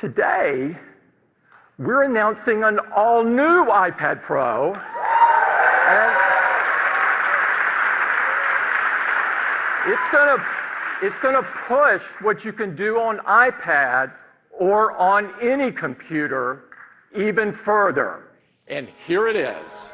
Today, we're announcing an all-new iPad Pro. And it's gonna push what you can do on iPad or on any computer even further. And here it is.